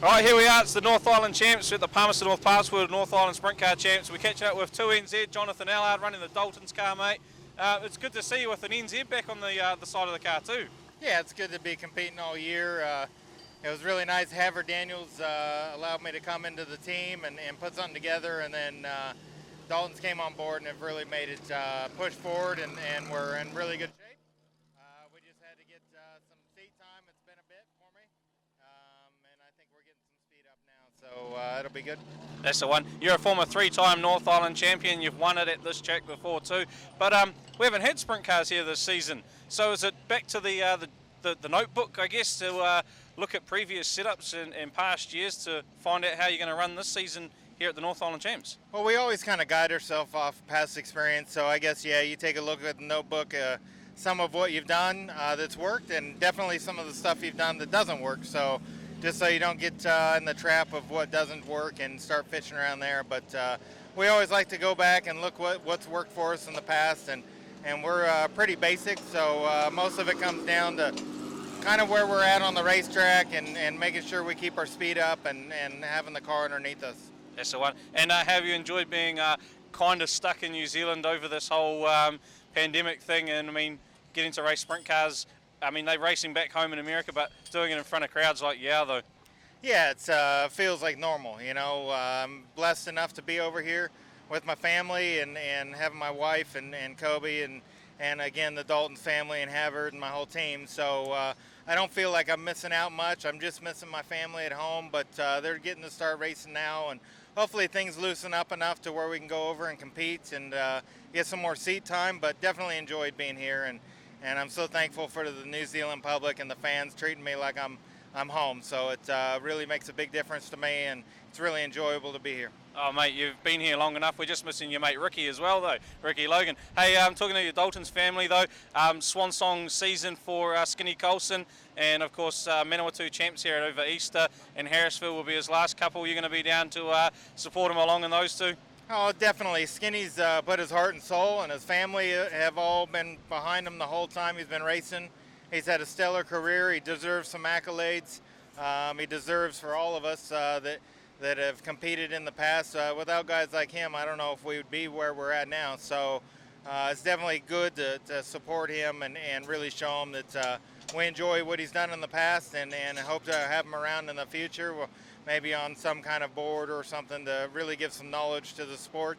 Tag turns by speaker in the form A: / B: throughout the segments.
A: Right, here we are. It's the North Island Champs. We're at the Palmerston North Password North Island Sprintcar Champs. We're catching up with 2NZ, Jonathan Allard, running the Dalton's car, mate. It's good to see you with an NZ back on the side of the car too.
B: Yeah, it's good to be competing all year. It was really nice. Haver Daniels allowed me to come into the team and put something together, and then Dalton's came on board and have really made it push forward, and we're in really good shape. We just had to get some seat time. It's been a bit for me, and I think we're getting some speed up now, so it'll be good.
A: That's the one. You're a former three-time North Island champion. You've won it at this track before too, but we haven't had sprint cars here this season. So is it back to the notebook, I guess, to look at previous setups in past years to find out how you're going to run this season here at the North Island Champs?
B: Well, we always kind of guide ourselves off past experience, so I guess, yeah, you take a look at the notebook, some of what you've done that's worked, and definitely some of the stuff you've done that doesn't work, so just so you don't get in the trap of what doesn't work and start fishing around there. But we always like to go back and look what's worked for us in the past, and we're pretty basic, so most of it comes down to kind of where we're at on the racetrack and making sure we keep our speed up and having the car underneath us.
A: That's the one. And have you enjoyed being kind of stuck in New Zealand over this whole pandemic thing? And I mean, getting to race sprint cars, I mean, they're racing back home in America, but doing it in front of crowds like though.
B: Yeah, it feels like normal, you know. I'm blessed enough to be over here with my family and having my wife and Kobe and again the Dalton family and Havard and my whole team. So I don't feel like I'm missing out much. I'm just missing my family at home, but they're getting to start racing now, and hopefully things loosen up enough to where we can go over and compete and get some more seat time. But definitely enjoyed being here, and I'm so thankful for the New Zealand public and the fans treating me like I'm home. So it really makes a big difference to me, and it's really enjoyable to be here.
A: Oh, mate, you've been here long enough. We're just missing your mate Ricky as well, though, Ricky Logan. Hey, I'm talking to your Dalton's family, though. Swan song season for Skinny Colson, and of course, Manawatu champs here over Easter, and Harrisville will be his last couple. You're going to be down to support him along in those two?
B: Oh, definitely. Skinny's put his heart and soul, and his family have all been behind him the whole time he's been racing. He's had a stellar career. He deserves some accolades. He deserves for all of us that have competed in the past. Without guys like him, I don't know if we would be where we're at now. So it's definitely good to support him and really show him that we enjoy what he's done in the past and hope to have him around in the future. Maybe on some kind of board or something to really give some knowledge to the sport.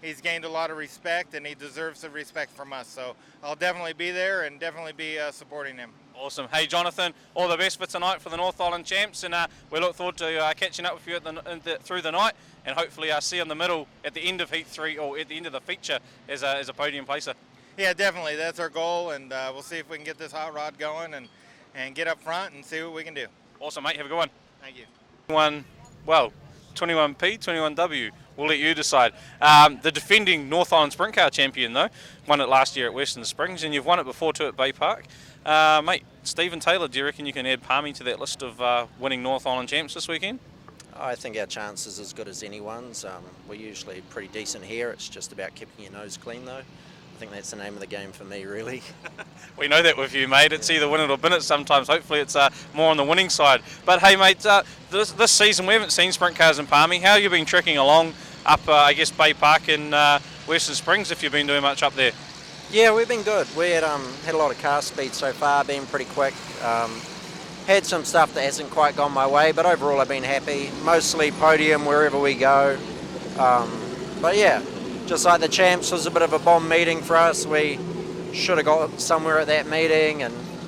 B: He's gained a lot of respect, and he deserves the respect from us. So I'll definitely be there and definitely be supporting him.
A: Awesome. Hey, Jonathan, all the best for tonight for the North Island Champs, and we look forward to catching up with you through the night, and hopefully see you in the middle at the end of Heat 3 or at the end of the feature as a podium placer.
B: Yeah, definitely. That's our goal, and we'll see if we can get this hot rod going and get up front and see what we can do.
A: Awesome, mate. Have a good one.
B: Thank you.
A: 21P, 21W. We'll let you decide. The defending North Island Sprint Car champion, though, won it last year at Western Springs, and you've won it before too at Bay Park. Mate, Stephen Taylor, do you reckon you can add Palmy to that list of winning North Island champs this weekend?
C: I think our chances are as good as anyone's. We're usually pretty decent here. It's just about keeping your nose clean, though. I think that's the name of the game for me, really.
A: We know that with you, mate. It's either win it or bin it sometimes. Hopefully it's more on the winning side. But hey, mate, this season we haven't seen sprint cars in Palmy. How have you been trekking along up, I guess, Bay Park in Western Springs, if you've been doing much up there?
C: Yeah, we've been good. We had a lot of car speed so far, been pretty quick. Had some stuff that hasn't quite gone my way, but overall I've been happy. Mostly podium wherever we go. But yeah, just like the champs was a bit of a bomb meeting for us. We should have got somewhere at that meeting,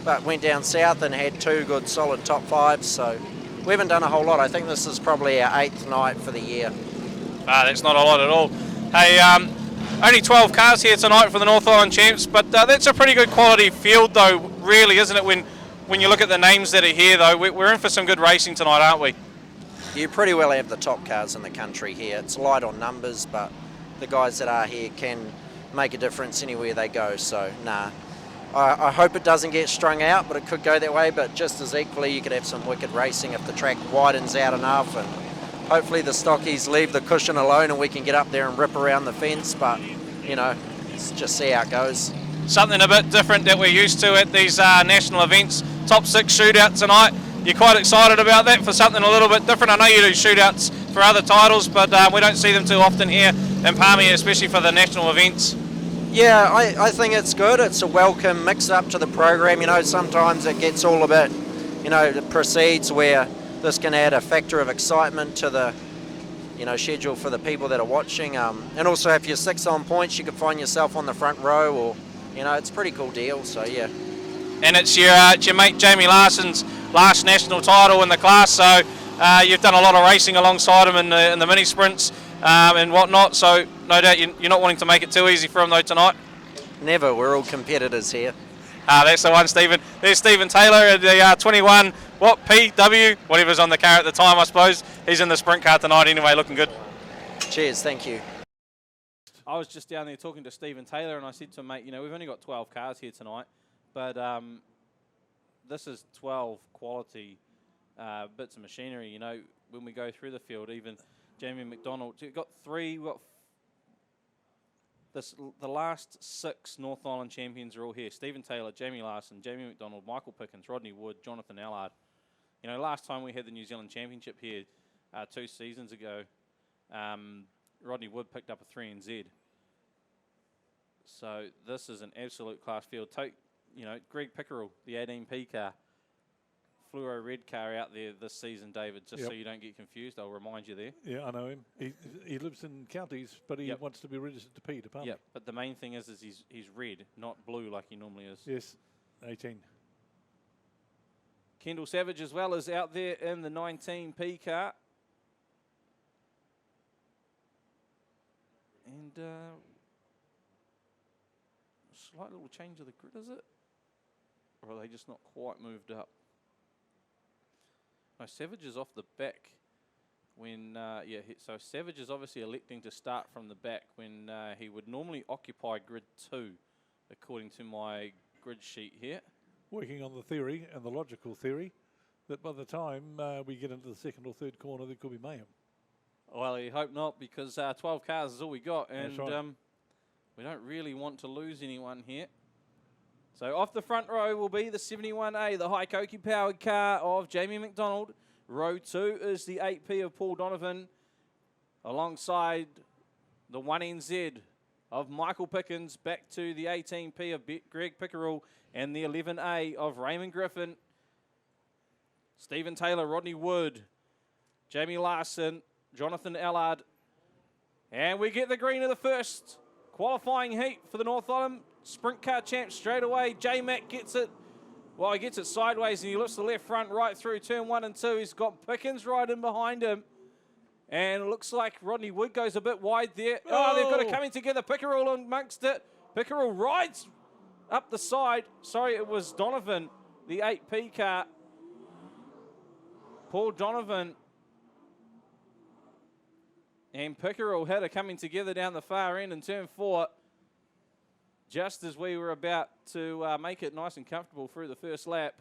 C: but went down south and had two good solid top fives. So we haven't done a whole lot. I think this is probably our 8th night for the year.
A: That's not a lot at all. Hey, only 12 cars here tonight for the North Island Champs, but that's a pretty good quality field, though, really, isn't it? When you look at the names that are here, though, we're in for some good racing tonight, aren't we?
C: You pretty well have the top cars in the country here. It's light on numbers, but the guys that are here can make a difference anywhere they go. So, I hope it doesn't get strung out, but it could go that way. But just as equally, you could have some wicked racing if the track widens out enough, and hopefully the stockies leave the cushion alone and we can get up there and rip around the fence. But, you know, let's just see how it goes.
A: Something a bit different that we're used to at these national events. Top 6 shootout tonight. you're quite excited about that for something a little bit different. I know you do shootouts for other titles, but we don't see them too often here in Palmy, especially for the national events.
C: Yeah, I think it's good. It's a welcome mix-up to the program. You know, sometimes it gets all a bit, you know, it proceeds where this can add a factor of excitement to the, you know, schedule for the people that are watching. And also if you're 6 on points, you can find yourself on the front row, or, you know, it's a pretty cool deal, so yeah.
A: And it's your mate Jamie Larsen's last national title in the class, so you've done a lot of racing alongside him in the mini sprints and whatnot, so no doubt you're not wanting to make it too easy for him though tonight.
C: Never, we're all competitors here.
A: That's the one, Stephen. There's Stephen Taylor, the 21, PW, whatever's on the car at the time, I suppose. He's in the sprint car tonight anyway, looking good.
C: Cheers, thank you.
A: I was just down there talking to Stephen Taylor, and I said to him, mate, you know, we've only got 12 cars here tonight, but this is 12 quality bits of machinery. You know, when we go through the field, even Jamie McDonald, you've got the last 6 North Island champions are all here. Stephen Taylor, Jamie Larsen, Jamie McDonald, Michael Pickens, Rodney Wood, Jonathan Allard. You know, last time we had the New Zealand Championship here 2 seasons ago, Rodney Wood picked up a 3NZ. So this is an absolute class field. You know, Greg Pickerill, the 18P car, fluoro red car out there this season, David, just so you don't get confused. I'll remind you there.
D: Yeah, I know him. He lives in counties, but he wants to be registered to P, to Palmy.
A: Yeah, but the main thing is he's red, not blue like he normally is.
D: Yes, 18.
A: Kendall Savage as well is out there in the 19P car. And slight little change of the grid, is it? Or are they just not quite moved up? No, Savage is off the back when, so Savage is obviously electing to start from the back when he would normally occupy grid 2, according to my grid sheet here.
D: Working on the theory and the logical theory that by the time we get into the 2nd or 3rd corner, there could be mayhem.
A: Well, I hope not, because 12 cars is all we got, and
D: right.
A: we don't really want to lose anyone here. So off the front row will be the 71A, the Haikoki powered car of Jamie McDonald. Row 2 is the 8P of Paul Donovan, alongside the 1NZ of Michael Pickens, back to the 18P of Greg Pickerill, and the 11A of Raymond Griffin. Stephen Taylor, Rodney Wood, Jamie Larsen, Jonathan Allard. And we get the green of the first qualifying heat for the North Island Sprint Car Champ straight away. J-Mac gets it. Well, he gets it sideways and he lifts the left front right through turn 1 and 2. He's got Pickens right in behind him. And it looks like Rodney Wood goes a bit wide there. Oh, they've got it coming together. Pickerill amongst it. Pickerill rides up the side. Sorry, it was Donovan, the 8P car. Paul Donovan and Pickerill had it coming together down the far end in turn 4. Just as we were about to make it nice and comfortable through the first lap.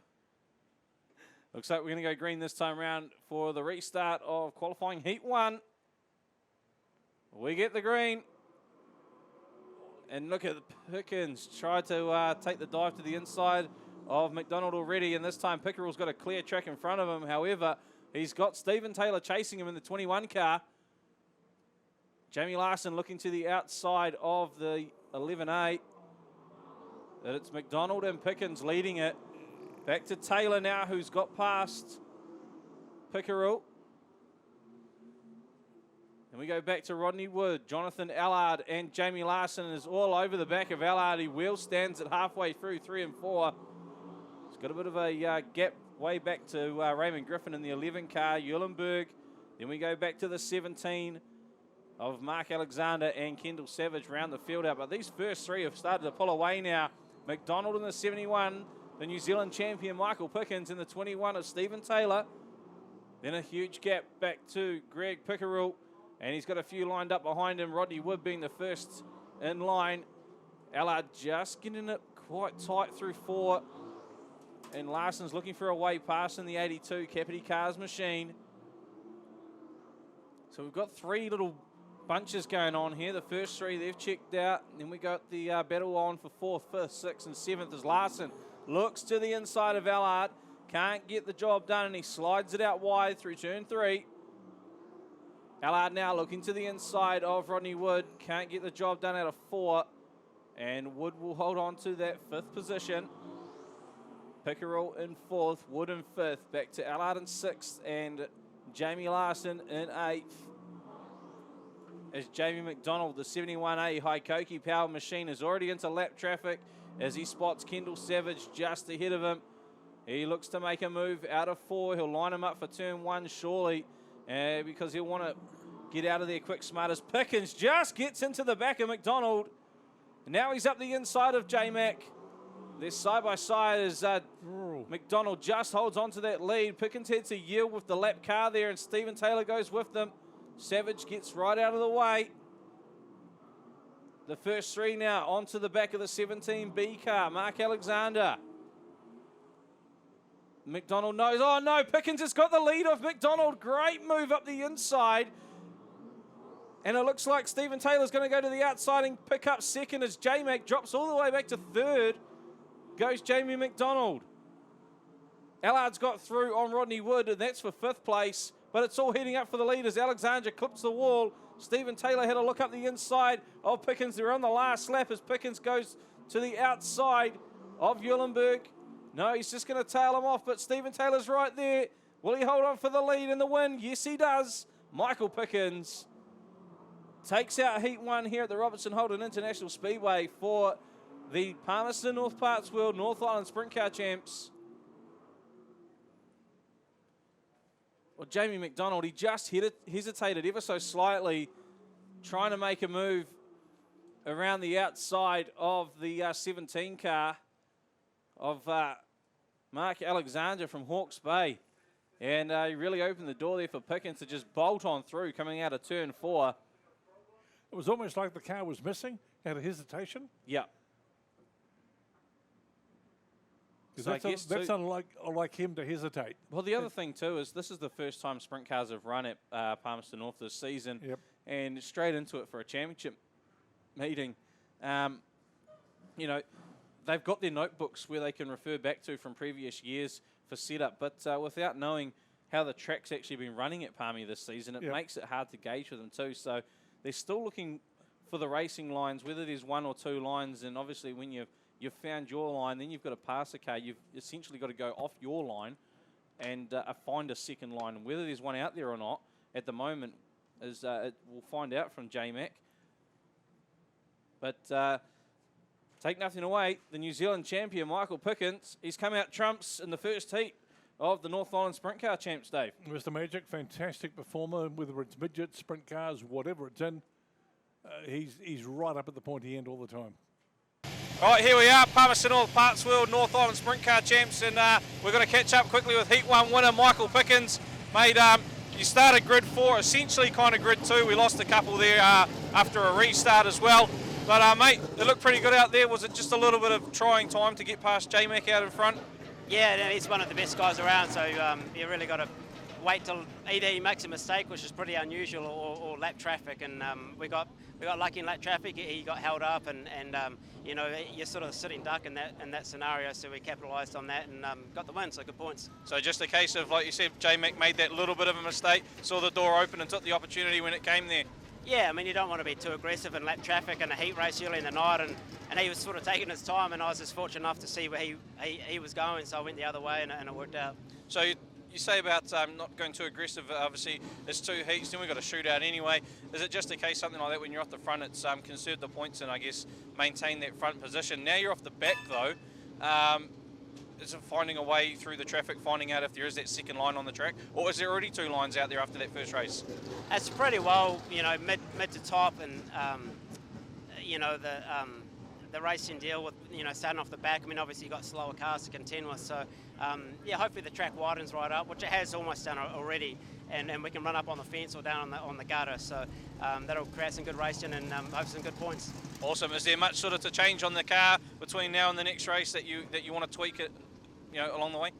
A: Looks like we're going to go green this time around for the restart of qualifying heat 1. We get the green. And look at Pickens try to take the dive to the inside of McDonald already, and this time Pickerill's got a clear track in front of him. However, he's got Stephen Taylor chasing him in the 21 car. Jamie Larsen looking to the outside of the 11A. That it's McDonald and Pickens leading it. Back to Taylor now, who's got past Pickerill. And we go back to Rodney Wood, Jonathan Allard, and Jamie Larsen is all over the back of Allard. He wheel stands it halfway through 3 and 4. He's got a bit of a gap way back to Raymond Griffin in the 11 car, Eulenberg. Then we go back to the 17 of Mark Alexander and Kendall Savage round the field out. But these first 3 have started to pull away now. McDonald in the 71, the New Zealand champion Michael Pickens in the 21 of Stephen Taylor. Then a huge gap back to Greg Pickerill, and he's got a few lined up behind him, Rodney Wood being the first in line. Allard just getting it quite tight through 4, and Larsen's looking for a way past in the 82 Capity Cars machine. So we've got 3 little bunches going on here. The first 3 they've checked out, and then we got the battle on for 4th, 5th, 6th and 7th as Larsen looks to the inside of Allard.
E: can't get the job done, and he slides it out wide through turn 3. Allard now looking to the inside of Rodney Wood. Can't get the job done out of 4. And Wood will hold on to that 5th position. Pickerill in 4th, Wood in 5th. Back to Allard in 6th and Jamie Larsen in 8th. As Jamie McDonald, the 71A Haikoki power machine, is already into lap traffic as he spots Kendall Savage just ahead of him. He looks to make a move out of 4. He'll line him up for turn 1 surely because he'll want to get out of there quick smart as Pickens just gets into the back of McDonald. And now he's up the inside of J-Mac. They're side by side as McDonald just holds on to that lead. Pickens heads a yield with the lap car there and Stephen Taylor goes with them. Savage gets right out of the way. The first 3 now onto the back of the 17B car. Mark Alexander. McDonald knows. Oh no, Pickens has got the lead of McDonald. Great move up the inside. And it looks like Stephen Taylor's going to go to the outside and pick up 2nd as J-Mac drops all the way back to 3rd. Goes Jamie McDonald. Allard's got through on Rodney Wood, and that's for 5th place. But it's all heading up for the lead as Alexander clips the wall. Stephen Taylor had a look up the inside of Pickens. They're on the last lap as Pickens goes to the outside of Eulenberg. No, he's just going to tail him off, but Stephen Taylor's right there. Will he hold on for the lead and the win? Yes, he does. Michael Pickens takes out Heat 1 here at the Robertson Holden International Speedway for the Palmerston North Parts World North Island Sprint Car Champs. Well, Jamie McDonald, he just hesitated ever so slightly, trying to make a move around the outside of the 17 car of Mark Alexander from Hawke's Bay. And he really opened the door there for Pickens to just bolt on through coming out of turn 4.
D: It was almost like the car was missing, had a hesitation.
E: Yeah.
D: So that's unlike him to hesitate.
E: Well, the other thing too is this is the first time Sprint Cars have run at Palmerston North this season, and straight into it for a championship meeting. You know, they've got their notebooks where they can refer back to from previous years for setup, but without knowing how the track's actually been running at Palmy this season, it makes it hard to gauge for them too. So they're still looking for the racing lines, whether there's 1 or 2 lines, and obviously when you've found your line, then you've got to pass a car. You've essentially got to go off your line and find a second line. And whether there's one out there or not, at the moment, is we'll find out from J-Mac. But take nothing away, the New Zealand champion, Michael Pickens, he's come out trumps in the first heat of the North Island Sprint Car Champs, Dave.
D: Mr. Magic, fantastic performer, whether it's midget, sprint cars, whatever it's in. He's right up at the pointy end all the time.
A: All right, here we are, Palmerston North Parts World North Island Sprint Car Champs, and we're going to catch up quickly with Heat 1 winner Michael Pickens. Mate, you started grid 4, essentially kind of grid 2. We lost a couple there after a restart as well. But, mate, it looked pretty good out there. Was it just a little bit of trying time to get past J-Mac out in front?
F: Yeah, he's one of the best guys around, so you really got to wait till either he makes a mistake, which is pretty unusual, or lap traffic. And we got lucky in lap traffic. He got held up, and you know, you're sort of sitting duck in that scenario. So we capitalised on that and got the win. So good points. So
A: just a case of, like you said, J-Mac made that little bit of a mistake, saw the door open and took the opportunity when it came there.
F: Yeah, I mean, you don't want to be too aggressive in lap traffic and a heat race early in the night, and he was sort of taking his time, and I was just fortunate enough to see where he was going, so I went the other way, and it worked out.
A: So you say about not going too aggressive. Obviously, it's 2 heats, then we've got a shootout anyway. Is it just a case, something like that, when you're off the front, it's conserve the points and, I guess, maintain that front position? Now you're off the back, though. Is it finding a way through the traffic, finding out if there is that second line on the track, or is there already 2 lines out there after that first race?
F: It's pretty well, you know, mid to top, and you know, the racing deal with, you know, starting off the back. I mean, obviously you've got slower cars to contend with, so yeah, hopefully the track widens right up, which it has almost done already, and we can run up on the fence or down on the gutter, so that'll create some good racing and hope some good points.
A: Awesome. Is there much sort of to change on the car between now and the next race that you want to tweak it, you know, along the way?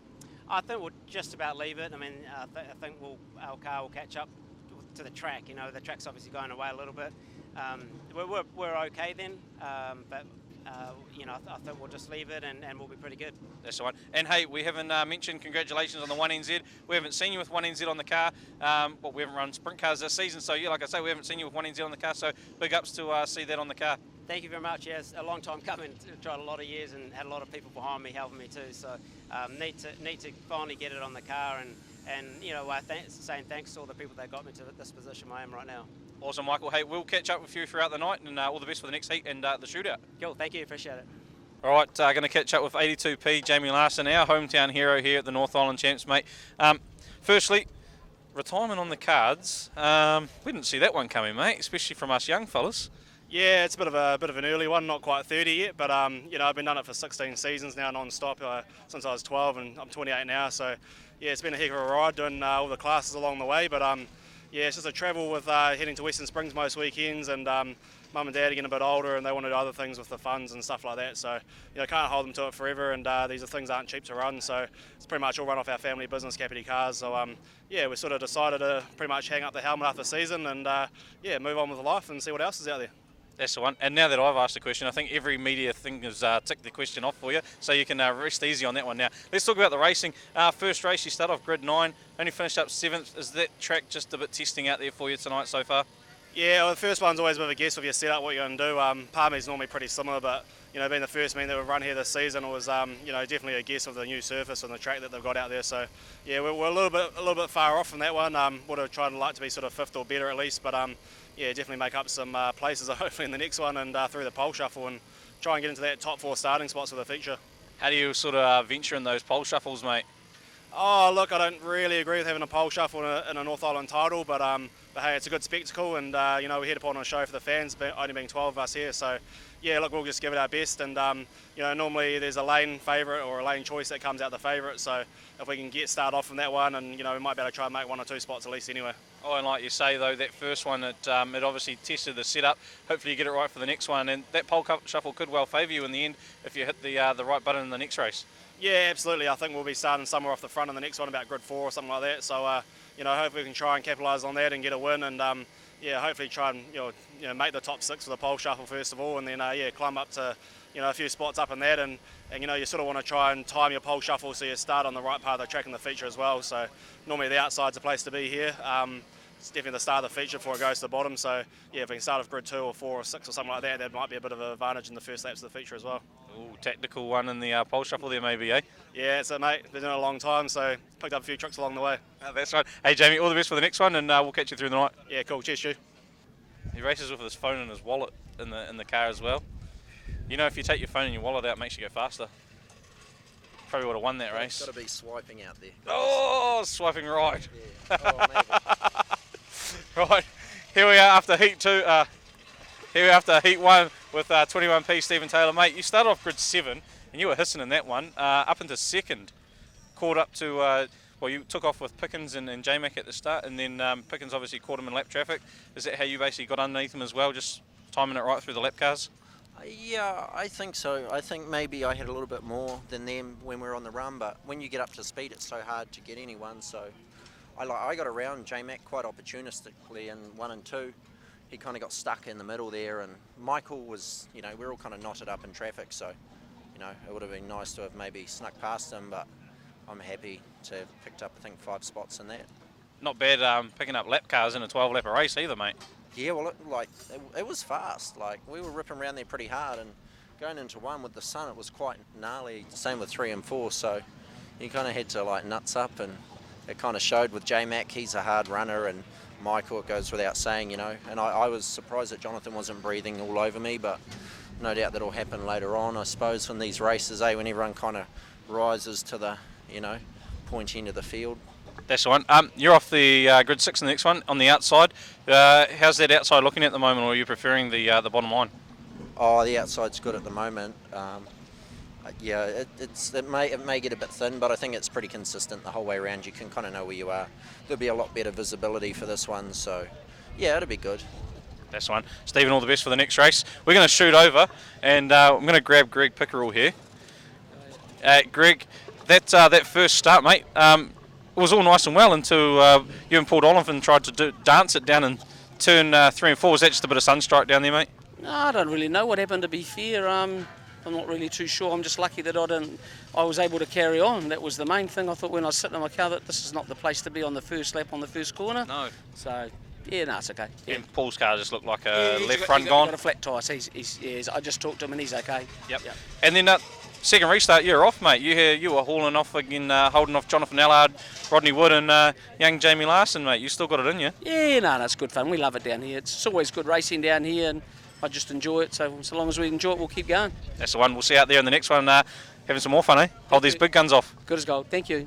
F: I think we'll just about leave it. I mean, I think our car will catch up to the track. You know, the track's obviously going away a little bit. We're okay then, but I think we'll just leave it and we'll be pretty good.
A: That's the one. And hey, we haven't mentioned congratulations on the 1NZ. We haven't seen you with 1NZ on the car. We haven't run sprint cars this season, so yeah, like I say, we haven't seen you with 1NZ on the car, so big ups to see that on the car.
F: Thank you very much. Yeah, it's a long time coming. Tried a lot of years and had a lot of people behind me helping me too. So need to finally get it on the car and saying thanks to all the people that got me to this position I am right now.
A: Awesome, Michael. Hey, we'll catch up with you throughout the night, and all the best for the next heat and the shootout.
F: Cool. Thank you. Appreciate it.
A: All right, going to catch up with 82P Jamie Larsen, our hometown hero here at the North Island Champs, mate. Firstly, retirement on the cards. We didn't see that one coming, mate, especially from us young fellas.
G: Yeah, it's a bit of an early one, not quite 30 yet, but I've been doing it for 16 seasons now non-stop since I was 12, and I'm 28 now. So yeah, it's been a heck of a ride doing all the classes along the way. But yeah, it's just a travel with heading to Western Springs most weekends, and Mum and Dad are getting a bit older, and they want to do other things with the funds and stuff like that. So can't hold them to it forever, and these things aren't cheap to run. So it's pretty much all run off our family business, Capity Cars. So yeah, we sort of decided to pretty much hang up the helmet after the season, and yeah, move on with life and see what else is out there.
A: That's the one. And now that I've asked the question, I think every media thing has ticked the question off for you, so you can rest easy on that one now. Let's talk about the racing. First race, you start off grid 9, only finished up 7th. Is that track just a bit testing out there for you tonight so far?
G: Yeah, well, the first one's always a bit of a guess with your setup, what you're going to do. Palmerston's normally pretty similar, but being the first meet that we've run here this season, it was definitely a guess of the new surface and the track that they've got out there. So yeah, we're a little bit far off from that one. Would have tried to be sort of 5th or better at least, but yeah, definitely make up some places hopefully in the next one and through the pole shuffle and try and get into that top 4 starting spots for the feature.
A: How do you sort of venture in those pole shuffles, mate?
G: Oh, look, I don't really agree with having a pole shuffle in a North Island title, but hey, it's a good spectacle, and we're here to put on a show for the fans, only being 12 of us here. So yeah, look, we'll just give it our best, and normally there's a lane favourite or a lane choice that comes out the favourite. So if we can start off from that one, and we might be able to try and make 1 or 2 spots at least anyway.
A: Oh, and like you say though, that first one, it obviously tested the setup. Hopefully you get it right for the next one, and that pole shuffle could well favour you in the end if you hit the right button in the next race.
G: Yeah, absolutely. I think we'll be starting somewhere off the front in the next one, about grid 4 or something like that. So hopefully we can try and capitalise on that and get a win, and yeah, hopefully try and make the top 6 for the pole shuffle first of all, and then yeah, climb up to a few spots up in that, and you sort of want to try and time your pole shuffle so you start on the right part of the track in the feature as well. So normally the outside's a place to be here. It's definitely the start of the feature before it goes to the bottom. So yeah, if we can start off grid 2 or 4 or 6 or something like that, that might be a bit of an advantage in the first laps of the feature as well.
A: Ooh, tactical one in the pole shuffle there maybe, eh?
G: Yeah, that's it, mate. Been doing it a long time, so picked up a few tricks along the way.
A: That's right. Hey Jamie, all the best for the next one, and we'll catch you through the night.
G: Yeah, cool. Cheers, Stu.
A: He races with his phone and his wallet in the car as well. If you take your phone and your wallet out, it makes you go faster. Probably would have won that race.
C: Got to be swiping out there.
A: Oh, swiping right.
C: Yeah. Oh, maybe.
A: Right, here we are after heat 2. Here we are after heat 1 with 21P Stephen Taylor. Mate, you started off grid 7 and you were hissing in that one, up into 2nd. Caught up to, you took off with Pickens and J-Mac at the start, and then Pickens obviously caught him in lap traffic. Is that how you basically got underneath him as well, just timing it right through the lap cars?
C: Yeah, I think so. I think maybe I had a little bit more than them when we were on the run, but when you get up to speed, it's so hard to get anyone. So I got around J-Mac quite opportunistically in 1 and 2. He kind of got stuck in the middle there, and Michael was, we're all kind of knotted up in traffic, so, it would have been nice to have maybe snuck past him, but I'm happy to have picked up, I think, 5 spots in that.
A: Not bad picking up lap cars in a 12-lapper race either, mate.
C: Yeah, well, it was fast. Like, we were ripping around there pretty hard, and going into 1 with the sun, it was quite gnarly. Same with 3 and 4, so you kind of had to, nuts up, and it kind of showed with J-Mac. He's a hard runner, and Michael, it goes without saying, And I was surprised that Jonathan wasn't breathing all over me, but no doubt that'll happen later on, I suppose, when these races, when everyone kind of rises to the, point end of the field.
A: That's the one. You're off the grid 6 in the next one, on the outside. How's that outside looking at the moment, or are you preferring the bottom line?
C: Oh, the outside's good at the moment. Yeah, it may get a bit thin, but I think it's pretty consistent the whole way around. You can kind of know where you are. There'll be a lot better visibility for this one, so yeah, it'll be good.
A: That's the one. Stephen, all the best for the next race. We're going to shoot over, and I'm going to grab Greg Pickerill here. Greg, that first start, mate, it was all nice and well until you and Paul Donovan tried to dance it down in turn 3 and 4. Was that just a bit of sunstrike down there, mate?
H: No, I don't really know what happened, to be fair. I'm not really too sure. I'm just lucky that I was able to carry on. That was the main thing. I thought when I was sitting in my car that this is not the place to be on the first lap on the first corner.
A: No.
H: So, yeah, no, it's okay. Yeah.
A: And Paul's car just looked like a left
H: He's
A: front
H: got,
A: gone.
H: He's got a flat tyre. So I just talked to him and he's okay.
A: Yep. And then second restart, you're off, mate. You were hauling off again, holding off Jonathan Allard, Rodney Wood and young Jamie Larsen, mate. You still got it in you?
H: Yeah, no, it's good fun. We love it down here. It's always good racing down here and I just enjoy it. So long as we enjoy it, we'll keep going.
A: That's the one. We'll see you out there in the next one, having some more fun, eh? Hold these big guns off.
H: Good as gold. Thank you.